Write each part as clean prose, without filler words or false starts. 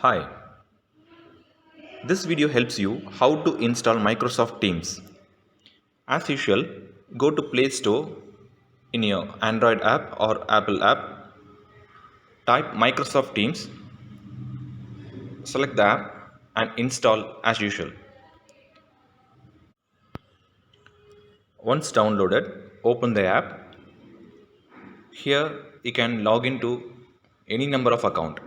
Hi, this video helps you how to install Microsoft Teams. As usual, go to Play Store in your Android app or Apple app, type Microsoft Teams, select the app and install as usual. Once downloaded, open the app. Here you can log into any number of account.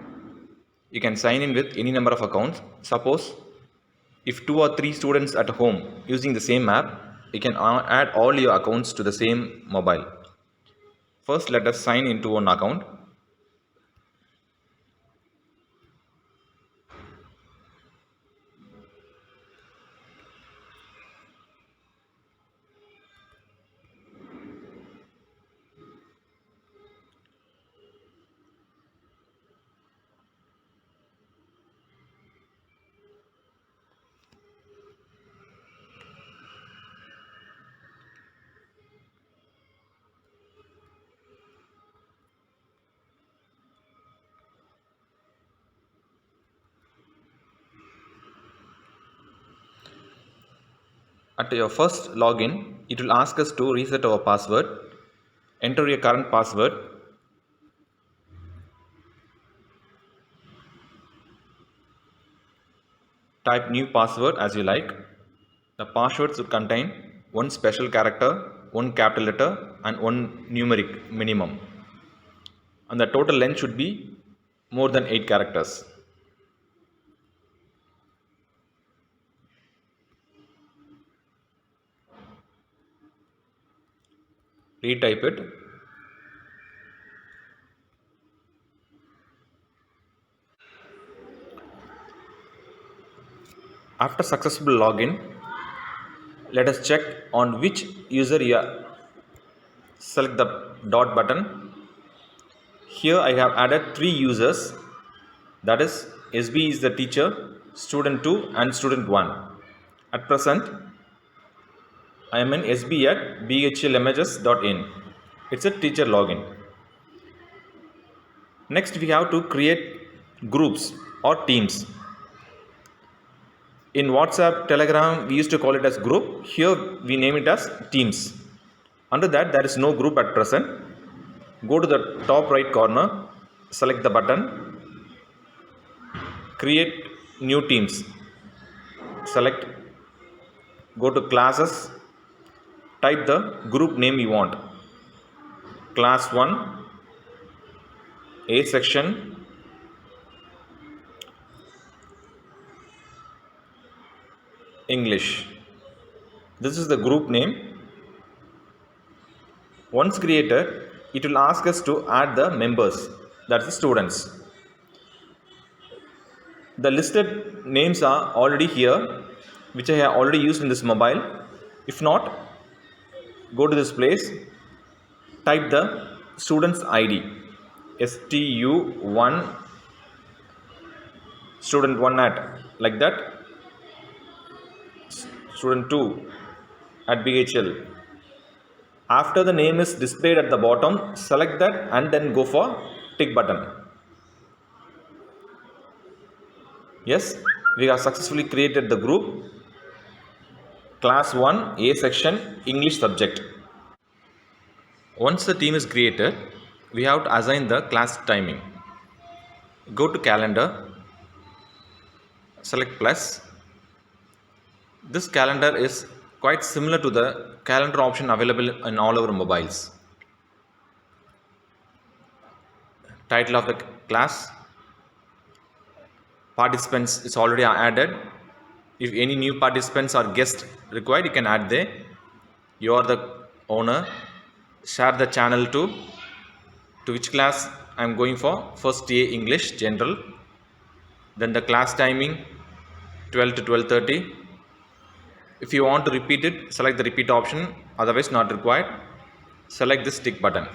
You can sign in with any number of accounts. Suppose if two or three students at home using the same app, you can add all your accounts to the same mobile. First, let us sign into one account. At your first login, it will ask us to reset our password. Enter your current password. Type new password as you like. The password should contain one special character, one capital letter, and one numeric minimum. And the total length should be more than 8 characters. Retype it. After successful login, let us check on which user you are. Select the dot button. Here I have added 3 users, that is SB is the teacher, student 2 and student 1. At present, I am in SB at bhlmhs.in. It's a teacher login. Next we have to create groups or teams. In WhatsApp, Telegram, we used to call it as group. Here we name it as teams. Under that, there is no group at present. Go to the top right corner, select the button, create new teams. Select, go to classes, type the group name you want. Class 1, A section, English. This is the group name. Once created, it will ask us to add the members, that's the students. The listed names are already here, which I have already used in this mobile. If not, go to this place, type the student's ID, STU1, student 1 at, like that, student 2 at BHL. After the name is displayed at the bottom, select that and then go for tick button. Yes, we have successfully created the group. Class 1, A section, English subject. Once the team is created, we have to assign the class timing. Go to calendar, select plus. This calendar is quite similar to the calendar option available in all our mobiles. Title of the class, participants is already added. If any new participants or guests required, you can add there. You are the owner. Share the channel to which class I am going for. First A English General. Then the class timing 12 to 12:30. If you want to repeat it, select the repeat option, otherwise not required. Select this tick button.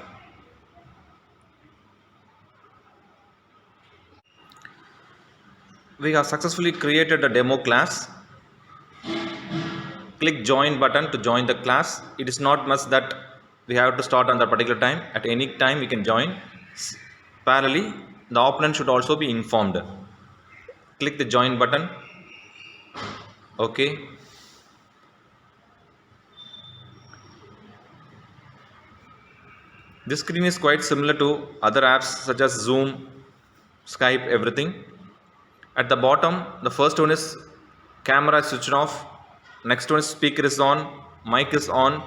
We have successfully created a demo class. Click join button to join the class. It is not much that we have to start on that particular time. At any time we can join. Parallelly, the opponent should also be informed. click the join button. Okay. This screen is quite similar to other apps such as Zoom, Skype, everything. At the bottom, the first one is camera is switched off. Next one is speaker is on, mic is on.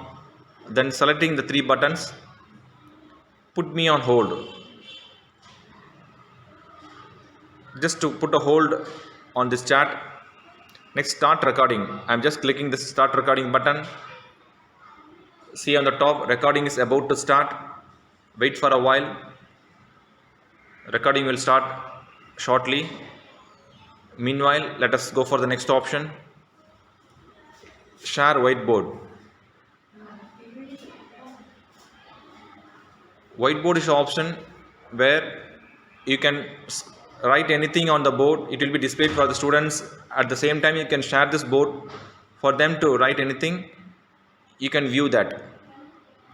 Then selecting the three buttons, put me on hold. Just to put a hold on this chat. Next, start recording. I'm just clicking this start recording button. See on the top, recording is about to start. Wait for a while. Recording will start shortly. Meanwhile, let us go for the next option. Share whiteboard. Whiteboard is an option where you can write anything on the board. It will be displayed for the students. At the same time, you can share this board for them to write anything. You can view that.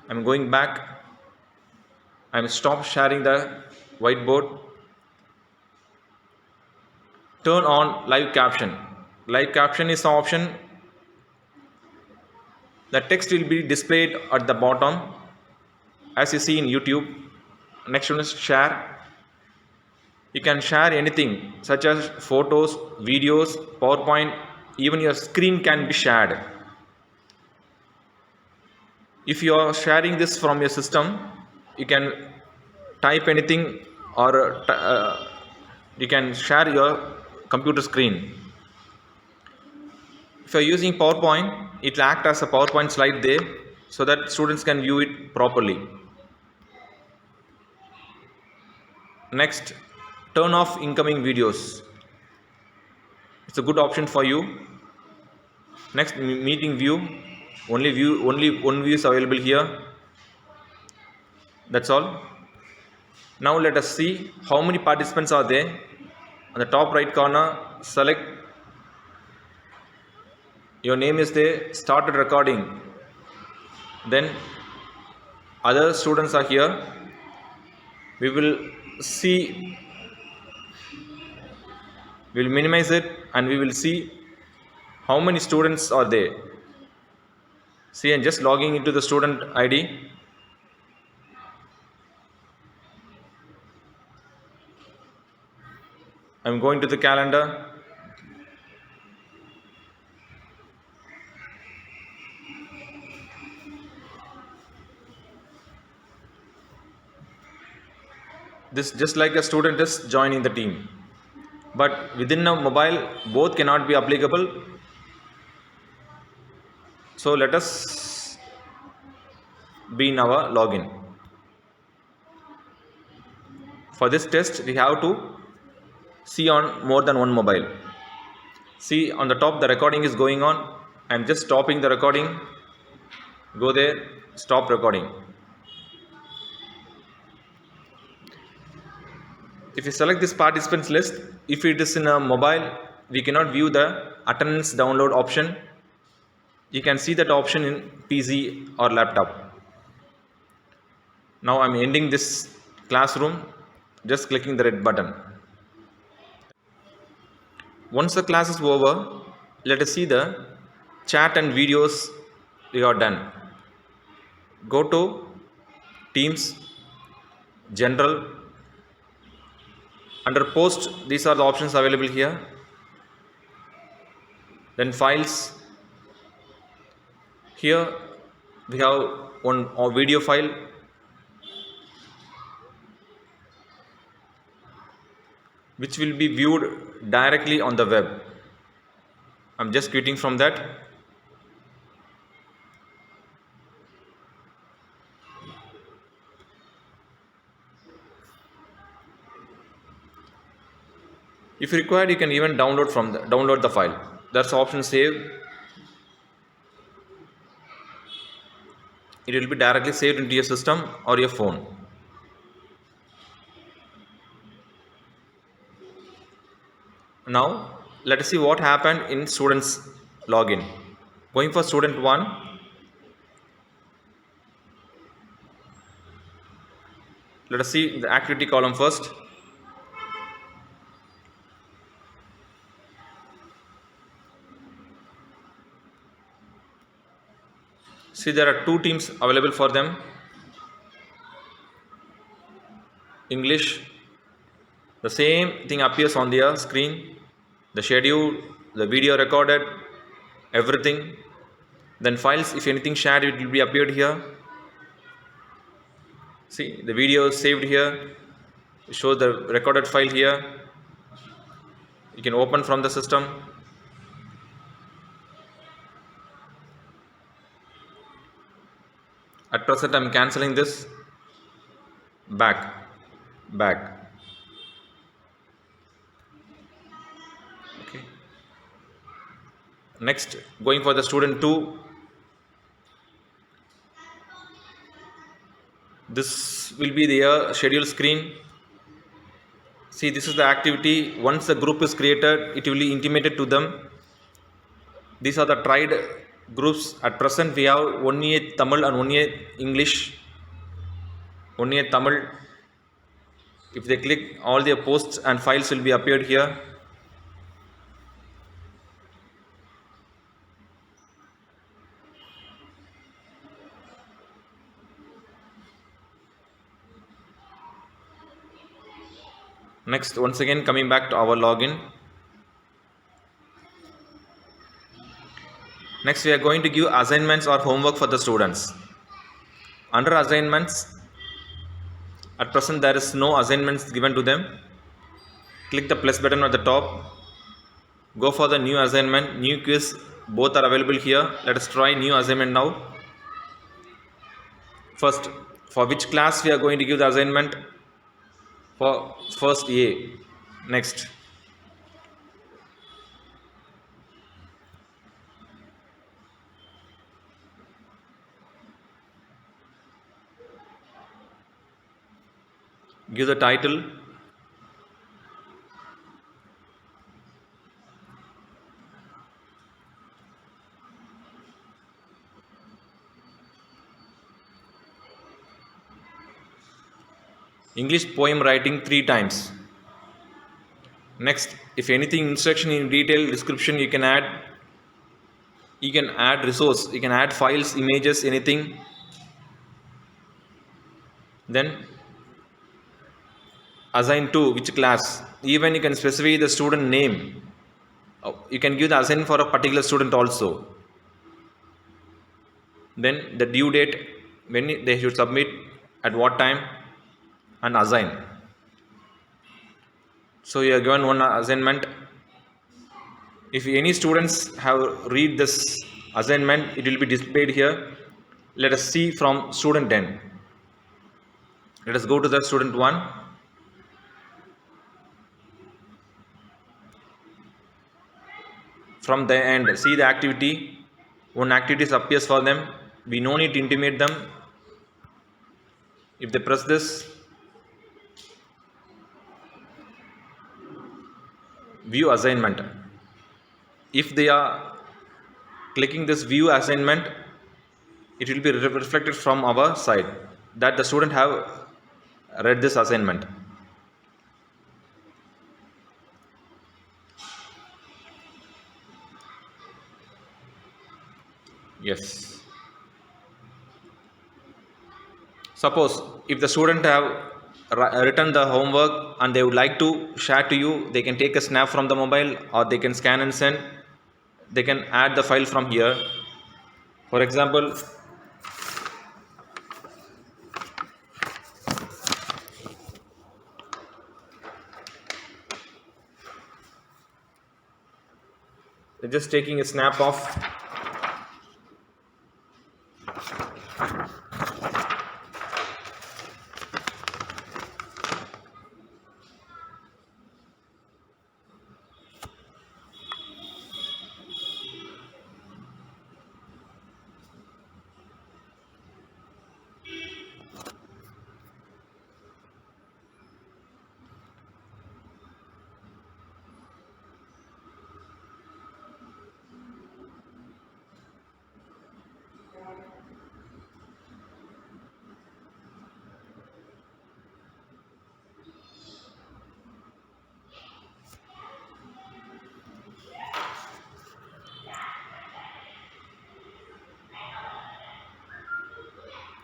I'm going back. I'm stop sharing the whiteboard. Turn on live caption. Live caption is an option. The text will be displayed at the bottom as you see in YouTube. Next one is share. You can share anything such as photos, videos, PowerPoint, even your screen can be shared. If you are sharing this from your system, you can type anything or you can share your computer screen. If you are using PowerPoint, it will act as a PowerPoint slide there so that students can view it properly. Next, turn off incoming videos. It's a good option for you. Next, meeting view. Only one view is available here. That's all. Now let us see how many participants are there. On the top right corner, select your name is there, started recording. Then other students are here. We will see, we will minimize it and we will see how many students are there. See, I'm just logging into the student ID. I'm going to the calendar. This just like a student is joining the team. But within a mobile, both cannot be applicable. So let us be in our login. For this test, we have to see on more than one mobile. See on the top, the recording is going on. I'm just stopping the recording. Go there, stop recording. If you select this participants list, if it is in a mobile, we cannot view the attendance download option. You can see that option in PC or laptop. Now I'm ending this classroom, just clicking the red button. Once the class is over, let us see the chat and videos we are done. Go to Teams, General. Under Post, these are the options available here. Then Files. Here we have one video file. Which will be viewed directly on the web. I'm just quitting from that. If required, you can even download the file. That's option save. It will be directly saved into your system or your phone. Now let us see what happened in students login. Going for student 1. Let us see the activity column first. See, there are two teams available for them. English, the same thing appears on their screen, the schedule, the video recorded, everything. Then files, if anything shared, it will be appeared here. See, the video is saved here. Show the recorded file here. You can open from the system. At present, I'm cancelling this. Back. Okay. Next, going for the student 2. This will be their schedule screen. See, this is the activity. Once the group is created, it will be intimated to them. These are the tried groups. At present, we have 1A Tamil and 1A English. 1A Tamil. If they click, all their posts and files will be appeared here. Next, once again coming back to our login. Next, we are going to give assignments or homework for the students. Under assignments, at present there is no assignments given to them. Click the plus button at the top. Go for the new assignment, new quiz. Both are available here. Let us try new assignment now. First, for which class we are going to give the assignment? For first A. Next. Give the title. English poem writing 3 times. Next, if anything instruction in detail description you can add. You can add resource, you can add files, images, anything. Then assign to which class. Even you can specify the student name. You can give the assign for a particular student also. Then the due date, when they should submit, at what time, and assign. So you are given one assignment. If any students have read this assignment, it will be displayed here. Let us see from student 10. Let us go to the student 1. From the end, see the activity. One activity appears for them. We no need to intimate them. If they press this, view assignment. If they are clicking this view assignment, it will be reflected from our side that the student have read this assignment. Yes. Suppose if the student have written the homework and they would like to share to you, they can take a snap from the mobile or they can scan and send. They can add the file from here. For example, they're just taking a snap of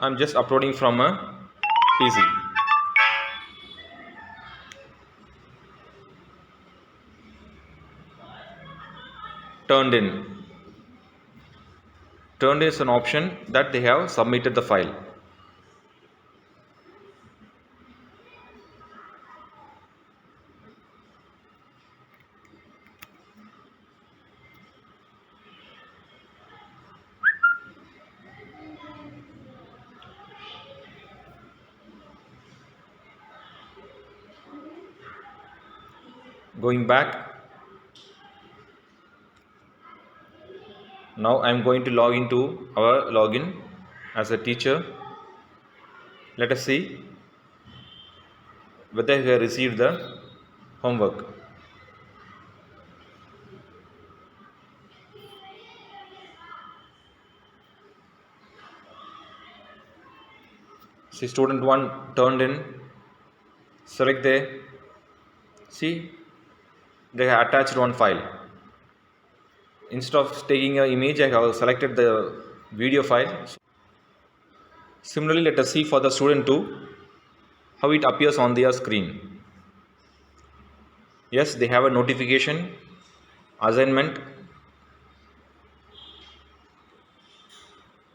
I'm just uploading from a PC. Turned in. Turned in is an option that they have submitted the file. Going back. Now I am going to log into our login as a teacher. Let us see whether we have received the homework. See, student 1 turned in. Select there. See, they have attached one file. Instead of taking an image, I have selected the video file. Similarly, let us see for the student 2 how it appears on their screen. Yes, they have a notification, assignment.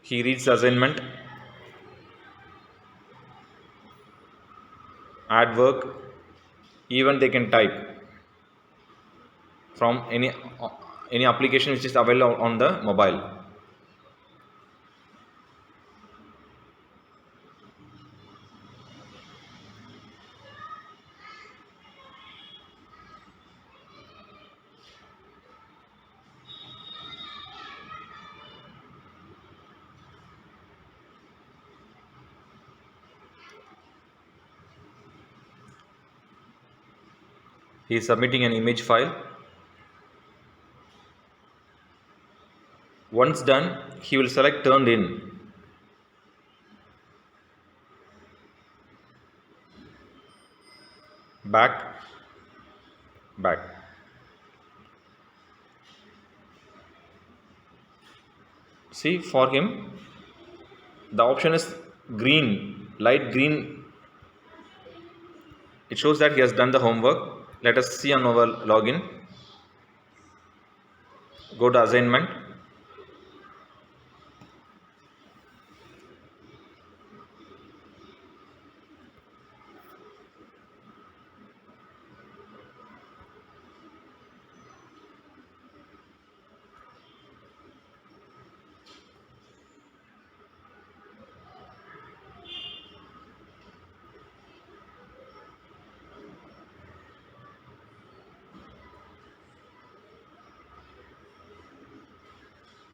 He reads the assignment, add work, even they can type from any application which is available on the mobile. He is submitting an image file. Once done, he will select turned in. Back. See, for him, the option is green, light green. It shows that he has done the homework. Let us see on our login. Go to assignment.